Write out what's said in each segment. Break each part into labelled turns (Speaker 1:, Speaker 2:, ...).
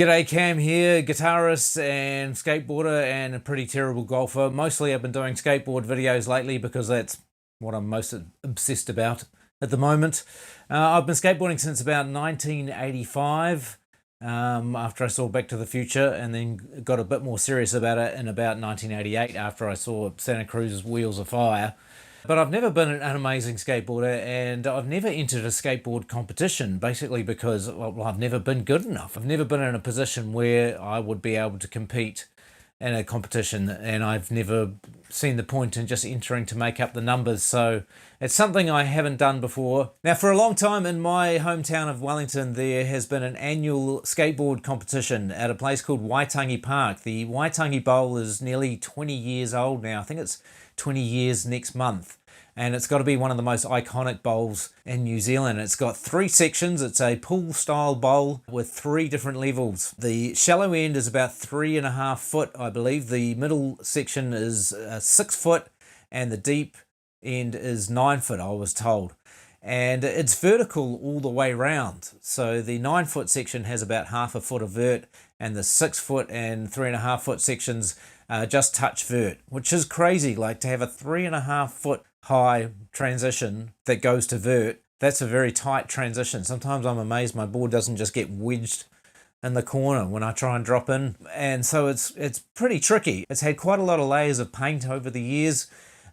Speaker 1: G'day, Cam here, guitarist and skateboarder and a pretty terrible golfer. Mostly I've been doing skateboard videos lately because that's what I'm most obsessed about at the moment. I've been skateboarding since about 1985 after I saw Back to the Future, and then got a bit more serious about it in about 1988 after I saw Santa Cruz's Wheels of Fire. But I've never been an amazing skateboarder, and I've never entered a skateboard competition, basically because I've never been good enough. I've never been in a position where I would be able to compete in a competition, and I've never seen the point in just entering to make up the numbers, so it's something I haven't done before. Now, for a long time in my hometown of Wellington, there has been an annual skateboard competition at a place called Waitangi Park. The Waitangi Bowl is nearly 20 years old now. I think it's 20 years next month, and it's got to be one of the most iconic bowls in New Zealand. It's got 3 sections. It's a pool style bowl with 3 different levels. The shallow end is about 3.5 foot, I believe. The middle section is 6 foot, and the deep end is 9 foot, I was told. And it's vertical all the way round. So the 9 foot section has about half a foot of vert, and the 6 foot and 3.5 foot sections just touch vert, which is crazy. Like, to have a 3.5 foot high transition that goes to vert, that's a very tight transition. Sometimes I'm amazed my board doesn't just get wedged in the corner when I try and drop in. And so it's pretty tricky. It's had quite a lot of layers of paint over the years,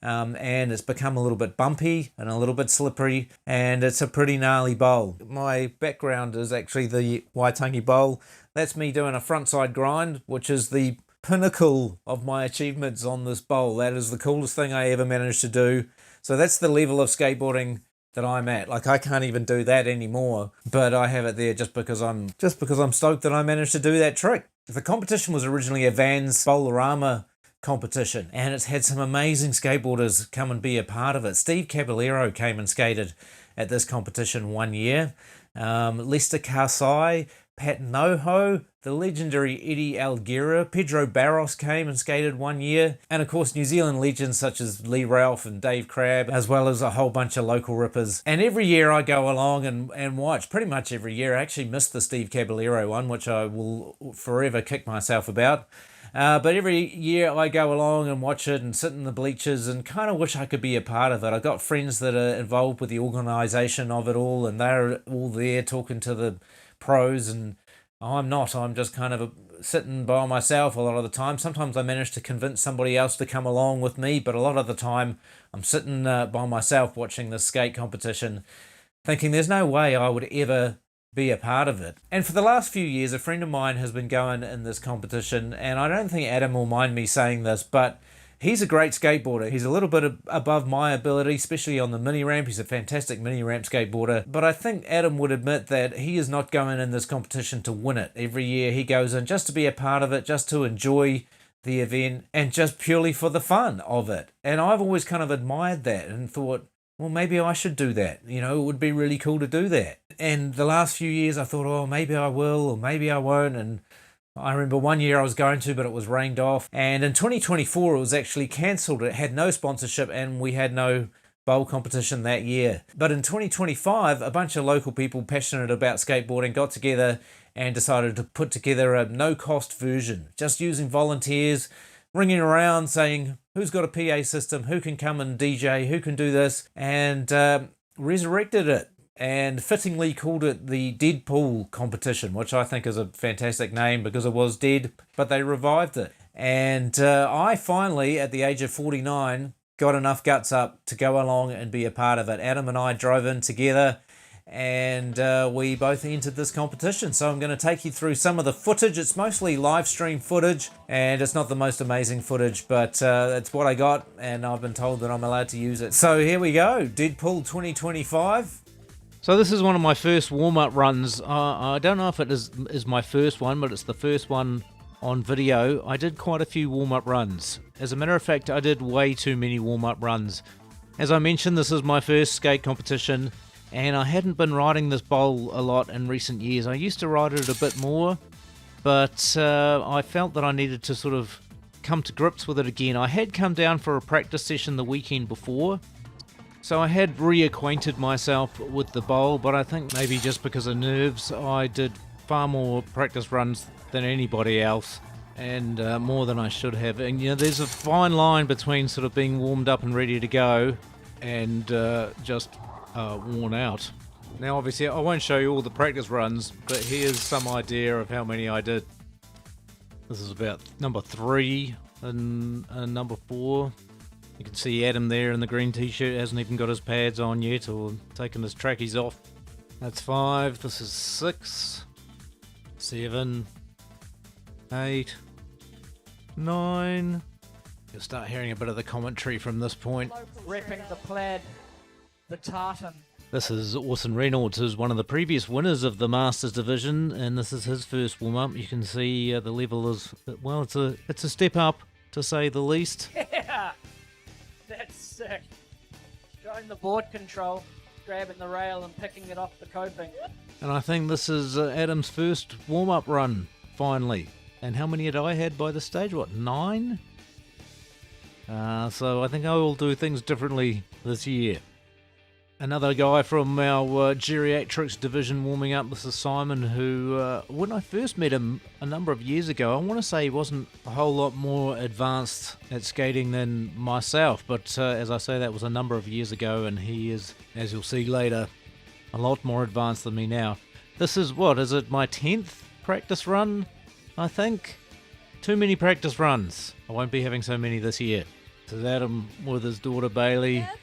Speaker 1: and it's become a little bit bumpy and a little bit slippery, and it's a pretty gnarly bowl. My background is actually the Waitangi Bowl. That's me doing a frontside grind, which is the pinnacle of my achievements on this bowl. That is the coolest thing I ever managed to do. So that's the level of skateboarding that I'm at. Like, I can't even do that anymore, but I have it there just because I'm stoked that I managed to do that trick. The competition was originally a Vans Bowlerama competition, and it's had some amazing skateboarders come and be a part of it. Steve Caballero came and skated at this competition one year. Lester Karsai, Pat Noho, the legendary Eddie Alguera, Pedro Barros came and skated one year, and of course New Zealand legends such as Lee Ralph and Dave Crabb, as well as a whole bunch of local rippers. And every year I go along and watch, pretty much every year. I actually missed the Steve Caballero one, which I will forever kick myself about. But every year I go along and watch it and sit in the bleachers and kind of wish I could be a part of it. I've got friends that are involved with the organisation of it all, and they're all there talking to the pros, and I'm not. I'm just kind of sitting by myself a lot of the time. Sometimes I manage to convince somebody else to come along with me, but a lot of the time I'm sitting by myself watching this skate competition, thinking there's no way I would ever be a part of it. And for the last few years, a friend of mine has been going in this competition, and I don't think Adam will mind me saying this, but he's a great skateboarder. He's a little bit above my ability, especially on the mini ramp. He's a fantastic mini ramp skateboarder. But I think Adam would admit that he is not going in this competition to win it. Every year he goes in just to be a part of it, just to enjoy the event, and just purely for the fun of it. And I've always kind of admired that and thought, well, maybe I should do that. You know, it would be really cool to do that. And the last few years I thought, oh, maybe I will or maybe I won't. And I remember one year I was going to, but it was rained off. And in 2024, it was actually cancelled. It had no sponsorship, and we had no bowl competition that year. But in 2025, a bunch of local people passionate about skateboarding got together and decided to put together a no-cost version, just using volunteers, ringing around saying, who's got a PA system, who can come and DJ, who can do this, and resurrected it. And fittingly called it the Deadpool competition, which I think is a fantastic name because it was dead, but they revived it. And I finally, at the age of 49, got enough guts up to go along and be a part of it. Adam and I drove in together, and we both entered this competition. So I'm going to take you through some of the footage. It's mostly live stream footage, and it's not the most amazing footage, but it's what I got, and I've been told that I'm allowed to use it. So here we go, Deadpool 2025. So this is one of my first warm-up runs. I don't know if it is my first one, but it's the first one on video. I did quite a few warm-up runs. As a matter of fact, I did way too many warm-up runs. As I mentioned, this is my first skate competition, and I hadn't been riding this bowl a lot in recent years. I used to ride it a bit more, but I felt that I needed to sort of come to grips with it again. I had come down for a practice session the weekend before, so I had reacquainted myself with the bowl, but I think maybe just because of nerves, I did far more practice runs than anybody else, and more than I should have. And there's a fine line between sort of being warmed up and ready to go and just worn out. Now obviously I won't show you all the practice runs, but here's some idea of how many I did. This is about number 3 and number 4. You can see Adam there in the green t-shirt, hasn't even got his pads on yet or taken his trackies off. That's 5, this is 6, 7, 8, 9. You'll start hearing a bit of the commentary from this point.
Speaker 2: Repping the plaid, the tartan.
Speaker 1: This is Orson Reynolds, who's one of the previous winners of the Masters division, and this is his first warm-up. You can see the level is, well, it's a step up, to say the least.
Speaker 2: Yeah, that's sick. Showing the board control, grabbing the rail and picking it off the coping.
Speaker 1: And I think this is Adam's first warm-up run, finally. And how many had I had by this stage? What, 9? So I think I will do things differently this year. Another guy from our geriatrics division warming up. This is Simon, who, when I first met him a number of years ago, I want to say he wasn't a whole lot more advanced at skating than myself. But as I say, that was a number of years ago, and he is, as you'll see later, a lot more advanced than me now. This is, what, is it my 10th practice run, I think? Too many practice runs. I won't be having so many this year. This is Adam with his daughter Bailey.
Speaker 3: Yeah, Bailey!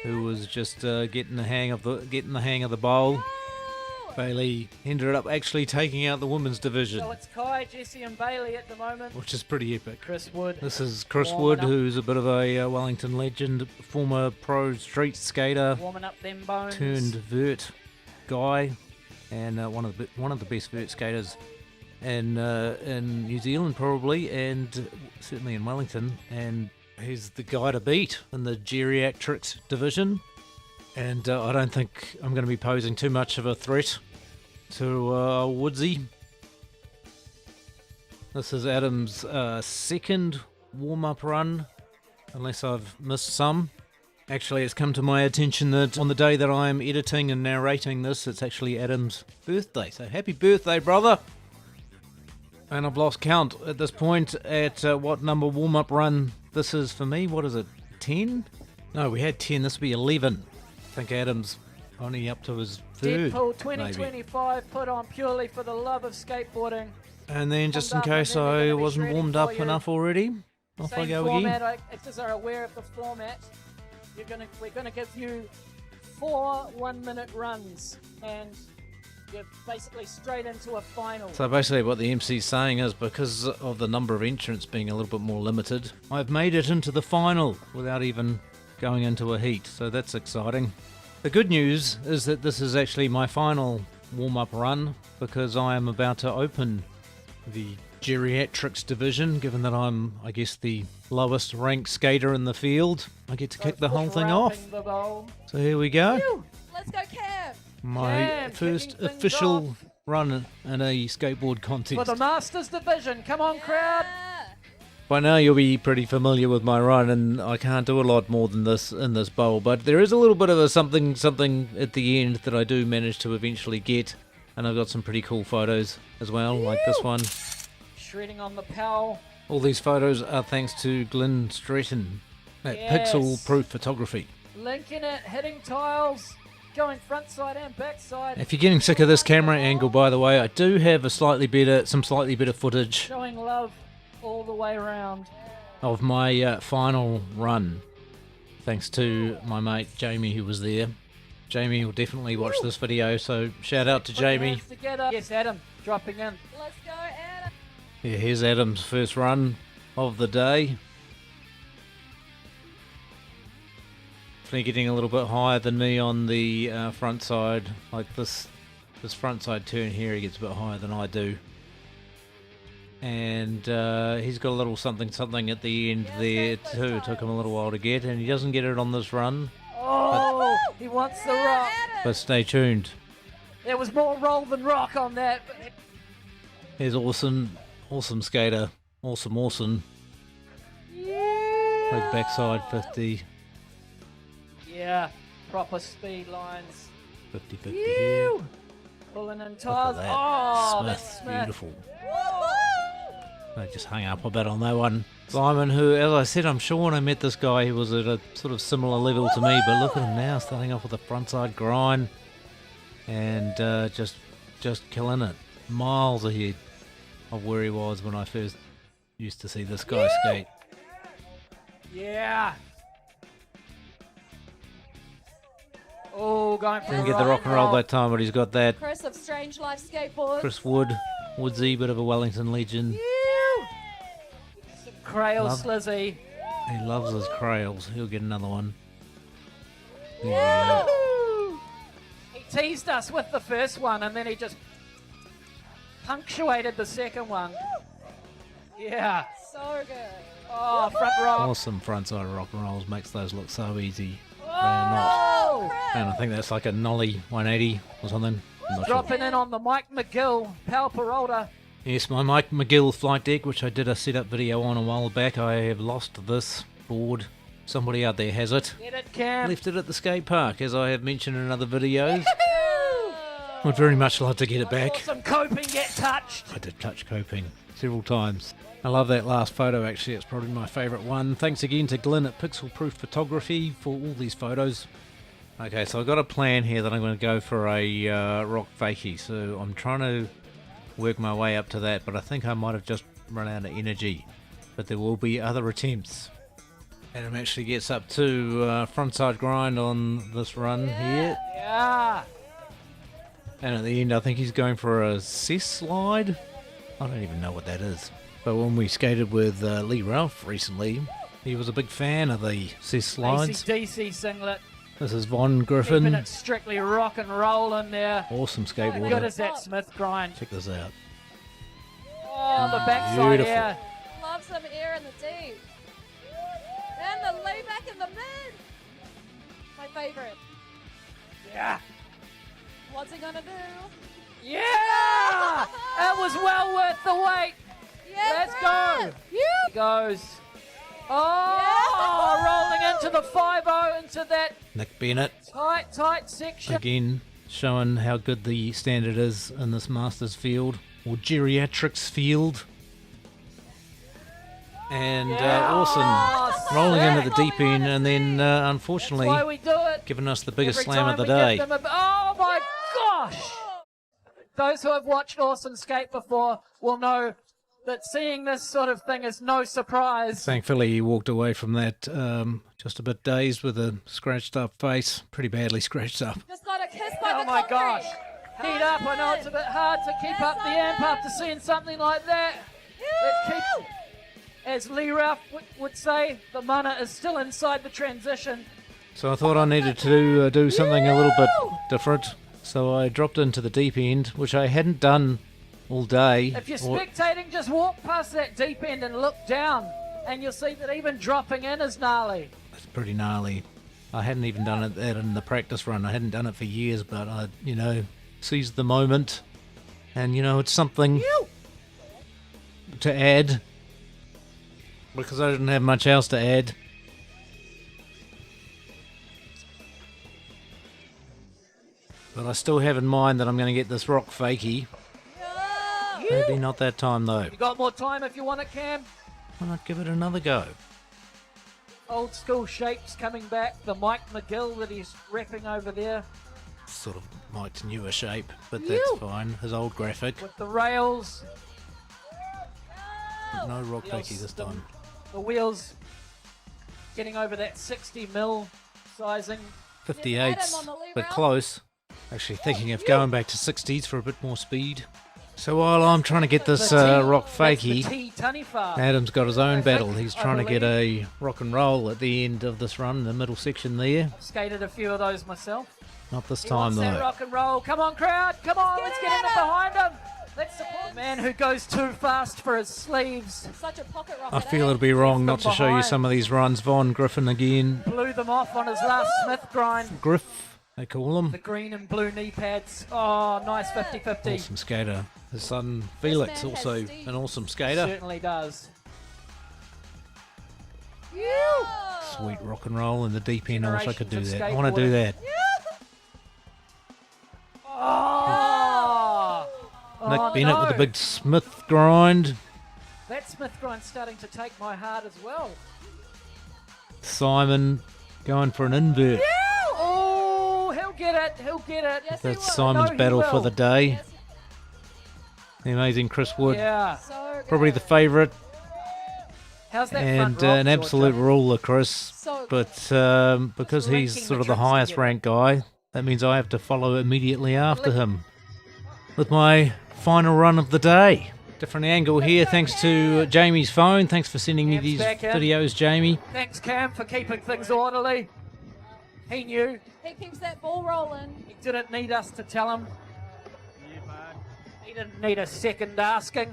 Speaker 1: Who was just getting the hang of the bowl.
Speaker 3: Oh!
Speaker 1: Bailey ended up actually taking out the women's division,
Speaker 2: So it's Kai, Jesse and Bailey at the moment.
Speaker 1: which is pretty epic.
Speaker 2: Chris Wood.
Speaker 1: This is Chris
Speaker 2: Warming
Speaker 1: Wood,
Speaker 2: up.
Speaker 1: who's a bit of a Wellington legend, former pro street skater
Speaker 2: Warming up them bones.
Speaker 1: turned vert guy, and one of the best vert skaters in New Zealand probably, and certainly in Wellington. And he's the guy to beat in the geriatrics division, and I don't think I'm going to be posing too much of a threat to Woodsy. This is Adam's second warm-up run, unless I've missed some. Actually, it's come to my attention that on the day that I'm editing and narrating this, it's actually Adam's birthday, so happy birthday, brother! And I've lost count at this point at what number warm-up run this is for me. What is it, 10? No, we had 10, this will be 11. I think Adam's only up to his third,
Speaker 2: Deadpool
Speaker 1: maybe.
Speaker 2: 2025 put on purely for the love of skateboarding.
Speaker 1: And then just in
Speaker 2: Warmed up,
Speaker 1: case
Speaker 2: and then they're
Speaker 1: I
Speaker 2: gonna be
Speaker 1: wasn't
Speaker 2: shredding
Speaker 1: warmed
Speaker 2: for
Speaker 1: up
Speaker 2: you.
Speaker 1: enough already, off I
Speaker 2: Same
Speaker 1: go
Speaker 2: format,
Speaker 1: again.
Speaker 2: if you are aware of the format, we're gonna give you 4 1-minute runs, and you're basically straight into a final.
Speaker 1: So basically what the MC's saying is, because of the number of entrants being a little bit more limited, I've made it into the final without even going into a heat, so that's exciting. The good news is that this is actually my final warm-up run, because I am about to open the geriatrics division, given that I'm, I guess, the lowest ranked skater in the field. I get to kick the whole thing off.
Speaker 2: The bowl.
Speaker 1: So here we go.
Speaker 2: Whew.
Speaker 3: Let's go, Cam!
Speaker 1: My
Speaker 2: Cam,
Speaker 1: first
Speaker 2: kicking things
Speaker 1: official
Speaker 2: off.
Speaker 1: run in a skateboard contest.
Speaker 2: For the Masters division, come on, crowd!
Speaker 3: Yeah.
Speaker 1: By now you'll be pretty familiar with my run, and I can't do a lot more than this in this bowl, but there is a little bit of a something at the end that I do manage to eventually get, and I've got some pretty cool photos as well, like this one.
Speaker 2: Shredding on the Powell.
Speaker 1: All these photos are thanks to Glenn Stretton at
Speaker 2: Yes.
Speaker 1: Pixel Proof Photography.
Speaker 2: Linking it, hitting tiles, going front side and back side.
Speaker 1: If you're getting sick of this camera angle, by the way, I do have some slightly better footage
Speaker 2: Showing love all the way around.
Speaker 1: of my final run, thanks to my mate Jamie, who was there. Jamie will definitely watch this video, so shout out to
Speaker 2: Put your
Speaker 1: Jamie.
Speaker 2: hands together. Yes, Adam, dropping in.
Speaker 3: Let's go, Adam!
Speaker 1: Yeah, here's Adam's first run of the day. Definitely getting a little bit higher than me on the front side. Like this front side turn here, he gets a bit higher than I do. And he's got a little something at the end there too. It took him a little while to get, and he doesn't get it on this run.
Speaker 2: Oh, he wants the rock.
Speaker 1: But stay tuned.
Speaker 2: There was more roll than rock on that.
Speaker 1: Here's awesome skater. Awesome.
Speaker 2: Yeah.
Speaker 1: Big backside 50,
Speaker 2: Yeah, proper speed lines.
Speaker 1: 50 here.
Speaker 2: Ew. Pulling in
Speaker 1: Look at
Speaker 2: tires.
Speaker 1: that.
Speaker 2: Oh,
Speaker 1: Smith,
Speaker 2: that's Smith.
Speaker 1: beautiful. I just hung up a bit on that one. Simon, who, as I said, I'm sure when I met this guy, he was at a sort of similar level to me, but look at him now, starting off with a frontside grind and just killing it. Miles ahead of where he was when I first used to see this guy skate.
Speaker 2: Yeah. Oh, going for
Speaker 1: Didn't
Speaker 2: a
Speaker 1: get the rock and roll that time, but he's got that.
Speaker 3: Chris of Strange Life Skateboard.
Speaker 1: Chris Woodsy, bit of a Wellington legend.
Speaker 2: Some Crail
Speaker 1: Love-
Speaker 2: Slizzy.
Speaker 1: He loves his crails. He'll get another one. There we
Speaker 3: Yeah.
Speaker 1: go.
Speaker 2: He teased us with the first one and then he just punctuated the second one. Yeah.
Speaker 3: So good.
Speaker 2: Oh, front rock.
Speaker 1: Awesome frontside rock and rolls, makes those look so easy. They're not.
Speaker 2: Oh,
Speaker 1: And I think that's like a nollie 180 or something. I'm not sure.
Speaker 2: dropping in on the Mike McGill Power Peralta.
Speaker 1: Yes, my Mike McGill flight deck, which I did a setup video on a while back. I have lost this board. Somebody out there has it.
Speaker 2: Get it, Cam.
Speaker 1: Left it at the skate park, as I have mentioned in other videos. Would very much like to get it back.
Speaker 2: Some coping get touched.
Speaker 1: I did touch coping several times. I love that last photo, actually. It's probably my favourite one. Thanks again to Glenn at Pixel Proof Photography for all these photos. Okay, so I've got a plan here that I'm going to go for a rock fakie. So I'm trying to work my way up to that, but I think I might have just run out of energy. But there will be other attempts. Adam actually gets up to frontside grind on this run here.
Speaker 2: Yeah.
Speaker 1: And at the end, I think he's going for a cess slide. I don't even know what that is. But when we skated with Lee Ralph recently, he was a big fan of the cess slides.
Speaker 2: AC/DC singlet.
Speaker 1: This is Von
Speaker 2: Keeping
Speaker 1: Griffin.
Speaker 2: it strictly rock and roll in there.
Speaker 1: Awesome
Speaker 2: How good
Speaker 1: skateboarder.
Speaker 2: is that Smith grind?
Speaker 1: Check this out.
Speaker 2: Oh, the backside
Speaker 1: Beautiful.
Speaker 2: air.
Speaker 3: Love some air in the deep. And the layback in the mid. My favorite.
Speaker 2: Yeah.
Speaker 3: What's he gonna do?
Speaker 2: Yeah! That was well worth the wait.
Speaker 3: Yeah,
Speaker 2: Let's
Speaker 3: Brad.
Speaker 2: go. He goes. Oh, rolling into the 5-0 into that
Speaker 1: Nick Bennett,
Speaker 2: tight section.
Speaker 1: again, showing how good the standard is in this Masters field, or geriatrics field. And awesome.
Speaker 2: Oh,
Speaker 1: Rolling into
Speaker 2: sick.
Speaker 1: the deep end, and then
Speaker 2: That's why
Speaker 1: unfortunately
Speaker 2: we do it.
Speaker 1: giving us the biggest
Speaker 2: Every
Speaker 1: slam
Speaker 2: time
Speaker 1: of the
Speaker 2: we
Speaker 1: day.
Speaker 2: give them oh my gosh! Those who have watched Awesome Skate before will know that seeing this sort of thing is no surprise.
Speaker 1: Thankfully, he walked away from that just a bit dazed with a scratched up face, pretty badly scratched up.
Speaker 3: Just got a kiss by
Speaker 2: Oh
Speaker 3: the
Speaker 2: my
Speaker 3: concrete.
Speaker 2: gosh! Heat up, I know it's a bit hard to keep up the amp after seeing something like that. Let's keep, as Lee Ralph would say, the mana is still inside the transition.
Speaker 1: So I thought I needed to do something a little bit different. So I dropped into the deep end, which I hadn't done all day.
Speaker 2: If you're
Speaker 1: Or-
Speaker 2: spectating, just walk past that deep end and look down, and you'll see that even dropping in is gnarly.
Speaker 1: It's pretty gnarly. I hadn't even done it that in the practice run. I hadn't done it for years, but I, seized the moment. And, it's something to add. Because I didn't have much else to add. But I still have in mind that I'm going to get this rock fakie.
Speaker 3: Yeah.
Speaker 1: Maybe not that time, though.
Speaker 2: You got more time if you want it, Cam?
Speaker 1: Why not give it another go?
Speaker 2: Old school shapes coming back. The Mike McGill that he's repping over there
Speaker 1: Sort of Mike's newer shape, but that's fine. His old graphic.
Speaker 2: with the rails,
Speaker 1: No rock
Speaker 2: the,
Speaker 1: fakie this time.
Speaker 2: the wheels getting over that 60mm sizing.
Speaker 1: 58s,
Speaker 3: on the lee
Speaker 1: but
Speaker 3: rail.
Speaker 1: close. Actually thinking of going back to 60s for a bit more speed. So while I'm trying to get this
Speaker 2: The T-
Speaker 1: rock
Speaker 2: that's the
Speaker 1: fakie,
Speaker 2: T Tunnyfar.
Speaker 1: Adam's got his own
Speaker 2: I
Speaker 1: battle.
Speaker 2: think-
Speaker 1: He's
Speaker 2: I
Speaker 1: trying to get
Speaker 2: believe.
Speaker 1: a rock and roll at the end of this run, the middle section there.
Speaker 2: Skated a few of those myself.
Speaker 1: Not this
Speaker 2: He
Speaker 1: time
Speaker 2: wants that
Speaker 1: though.
Speaker 2: rock and roll. Come on, crowd. Come on, let's get in
Speaker 3: Adam.
Speaker 2: behind him. Let's support the man who goes too fast for his sleeves.
Speaker 3: Such a pocket rocket.
Speaker 1: I feel it'd be wrong not to show you some of these runs. Von Griffin again.
Speaker 2: Blew them off on his last Smith grind.
Speaker 1: Griff, they call him.
Speaker 2: The green and blue knee pads. Oh, nice 50-50.
Speaker 1: Awesome skater. His son Felix,
Speaker 3: man has
Speaker 1: also
Speaker 3: steam.
Speaker 1: an awesome skater.
Speaker 2: Certainly does.
Speaker 1: Sweet rock and roll in the deep end. I wish I could do
Speaker 2: Generations of
Speaker 1: that. I want to do
Speaker 2: skateboarding.
Speaker 1: that.
Speaker 2: Oh,
Speaker 1: Nick Bennett with the big Smith grind.
Speaker 2: That Smith grind's starting to take my heart as well.
Speaker 1: Simon going for an invert.
Speaker 2: Yeah! Oh, he'll get it. He'll get it.
Speaker 3: Yes, he will.
Speaker 1: That's Simon's
Speaker 2: he
Speaker 1: battle for
Speaker 2: will.
Speaker 1: the day.
Speaker 3: Yes,
Speaker 1: The amazing Chris Wood.
Speaker 2: Yeah.
Speaker 3: so good.
Speaker 1: Probably the favourite.
Speaker 2: How's that
Speaker 1: And
Speaker 2: front rock,
Speaker 1: an absolute
Speaker 2: Georgia?
Speaker 1: ruler, Chris.
Speaker 3: So good.
Speaker 1: But because
Speaker 2: Just
Speaker 1: he's
Speaker 2: linking
Speaker 1: sort
Speaker 2: the
Speaker 1: of the
Speaker 2: tricks
Speaker 1: highest
Speaker 2: together.
Speaker 1: ranked guy, that means I have to follow immediately after him with my final run of the day. Different angle here, thanks to Jamie's phone. Thanks for sending me
Speaker 2: Cam's
Speaker 1: these
Speaker 2: back in.
Speaker 1: videos, Jamie.
Speaker 2: Thanks, Cam, for keeping things orderly. He knew.
Speaker 3: He keeps that ball rolling.
Speaker 2: He didn't need us to tell him. He didn't need a second asking.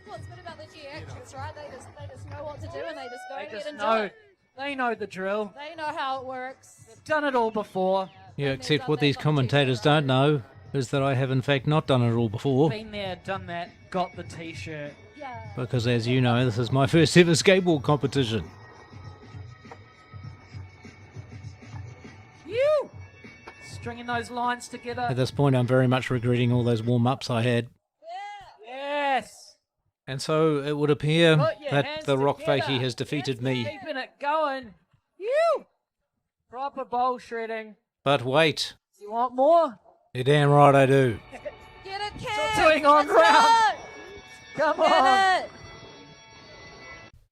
Speaker 3: What's good about the GXs, right? They just know what to do and they just go
Speaker 2: They
Speaker 3: ahead
Speaker 2: just
Speaker 3: and
Speaker 2: know.
Speaker 3: do it.
Speaker 2: They know the drill.
Speaker 3: They know how it works.
Speaker 2: They've done it all before.
Speaker 1: Yeah,
Speaker 3: And they've
Speaker 1: except
Speaker 3: done
Speaker 1: what
Speaker 3: that
Speaker 1: these
Speaker 3: on the
Speaker 1: commentators
Speaker 3: t-shirt, right?
Speaker 1: don't know is that I have in fact not done it all before.
Speaker 2: Been there, done that, got the t-shirt.
Speaker 3: Yeah.
Speaker 1: Because as you know, this is my first ever skateboard competition.
Speaker 2: You! Stringing those lines together.
Speaker 1: At this point, I'm very much regretting all those warm-ups I had.
Speaker 2: Yes!
Speaker 1: And so it would appear
Speaker 2: Put your
Speaker 1: that
Speaker 2: hands
Speaker 1: the Rock
Speaker 2: together.
Speaker 1: Fakie has defeated me.
Speaker 2: Keeping it going. You! Proper bowl shredding.
Speaker 1: But wait,
Speaker 2: You want more?
Speaker 1: you're damn right I do.
Speaker 3: Get it, Cam.
Speaker 2: doing on
Speaker 3: Let's
Speaker 2: round. Come
Speaker 3: go.
Speaker 2: on!
Speaker 3: Get it.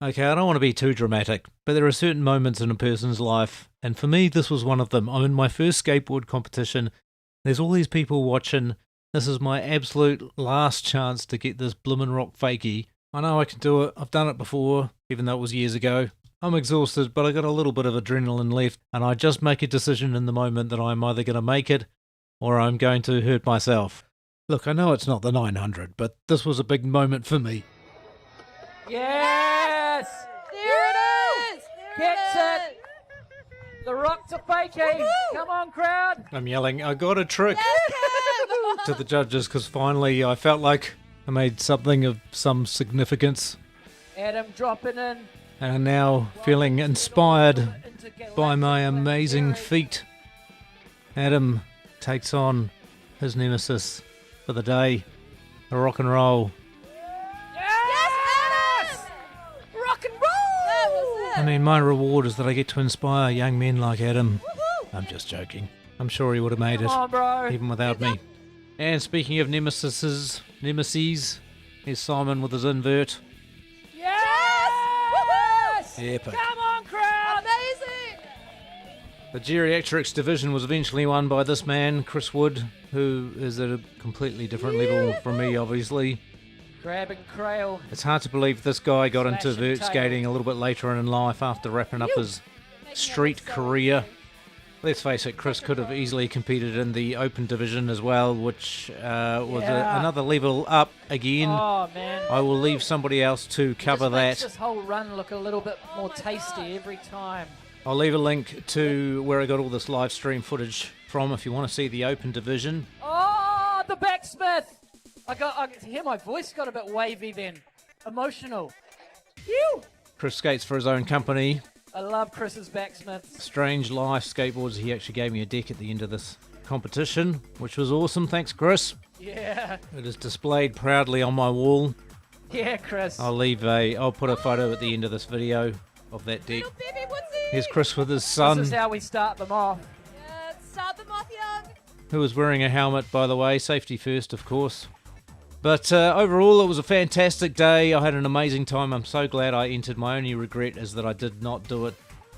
Speaker 1: Okay, I don't want to be too dramatic, but there are certain moments in a person's life, and for me this was one of them. I'm in my first skateboard competition. There's all these people watching. This is my absolute last chance to get this bloomin' Rock Fakie. I know I can do it. I've done it before, even though it was years ago. I'm exhausted, but I got a little bit of adrenaline left, and I just make a decision in the moment that I'm either going to make it or I'm going to hurt myself. Look, I know it's not the 900, but this was a big moment for me.
Speaker 2: Yes!
Speaker 3: There it is. There
Speaker 2: Gets
Speaker 3: it
Speaker 2: it.
Speaker 3: is.
Speaker 2: The Rock to Fakie!
Speaker 3: Woohoo!
Speaker 2: Come on, crowd!
Speaker 1: I'm yelling, I got a trick
Speaker 3: Yes, Cam.
Speaker 1: to the judges because finally I felt like I made something of some significance.
Speaker 2: Adam dropping in.
Speaker 1: And I'm now feeling inspired
Speaker 2: Into
Speaker 1: by my
Speaker 2: galactic
Speaker 1: amazing
Speaker 2: blackberry.
Speaker 1: feat. Adam takes on his nemesis for the day, the rock and roll.
Speaker 2: Yes! Rock and roll!
Speaker 3: That was it.
Speaker 1: I mean, my reward is that I get to inspire young men like Adam.
Speaker 3: Woohoo.
Speaker 1: I'm just joking. I'm sure he would have made
Speaker 2: Come
Speaker 1: it,
Speaker 2: on, bro.
Speaker 1: even without me. And speaking of nemesis, here's Simon with his invert.
Speaker 2: Yes!
Speaker 1: Epic.
Speaker 2: Come on, crowd!
Speaker 3: Amazing.
Speaker 1: The geriatrics division was eventually won by this man, Chris Wood, who is at a completely different level from me, obviously.
Speaker 2: Grabbing Crail.
Speaker 1: It's hard to believe this guy got into
Speaker 2: Slash and
Speaker 1: vert
Speaker 2: tail.
Speaker 1: skating a little bit later in life after wrapping up his street career. Let's face it, Chris could have easily competed in the open division as well, which was
Speaker 2: Yeah.
Speaker 1: another level up again.
Speaker 2: Oh, man.
Speaker 1: I will leave somebody else to cover
Speaker 2: Just makes
Speaker 1: that.
Speaker 2: this whole run look a little bit more tasty every time.
Speaker 1: I'll leave a link to where I got all this live stream footage from if you want to see the open division.
Speaker 2: Oh, the backsmith! I hear my voice got a bit wavy then. Emotional. Phew!
Speaker 1: Chris skates for his own company,
Speaker 2: I love Chris's backsmiths.
Speaker 1: Strange Life Skateboards. He actually gave me a deck at the end of this competition, which was awesome. Thanks, Chris.
Speaker 2: Yeah.
Speaker 1: It is displayed proudly on my wall.
Speaker 2: Yeah, Chris.
Speaker 1: I'll put a photo at the end of this video of that deck.
Speaker 3: Little baby Woodsy.
Speaker 1: Here's Chris with his
Speaker 2: This
Speaker 1: son,
Speaker 2: is how we start them off.
Speaker 3: Yeah, start them off young.
Speaker 1: who was wearing a helmet, by the way. Safety first, of course. But overall, it was a fantastic day. I had an amazing time. I'm so glad I entered. My only regret is that I did not do it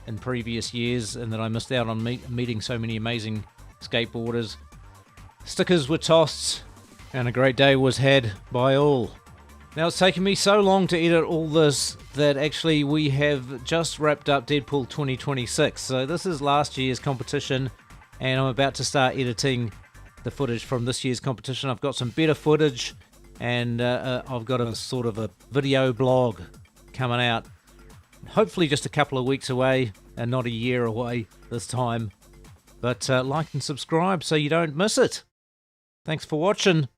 Speaker 1: in previous years and that I missed out on meeting so many amazing skateboarders. Stickers were tossed and a great day was had by all. Now, it's taken me so long to edit all this that actually we have just wrapped up Deadpool 2026. So this is last year's competition and I'm about to start editing the footage from this year's competition. I've got some better footage and I've got a sort of a video blog coming out. Hopefully just a couple of weeks away and not a year away this time. But like and subscribe so you don't miss it. Thanks for watching.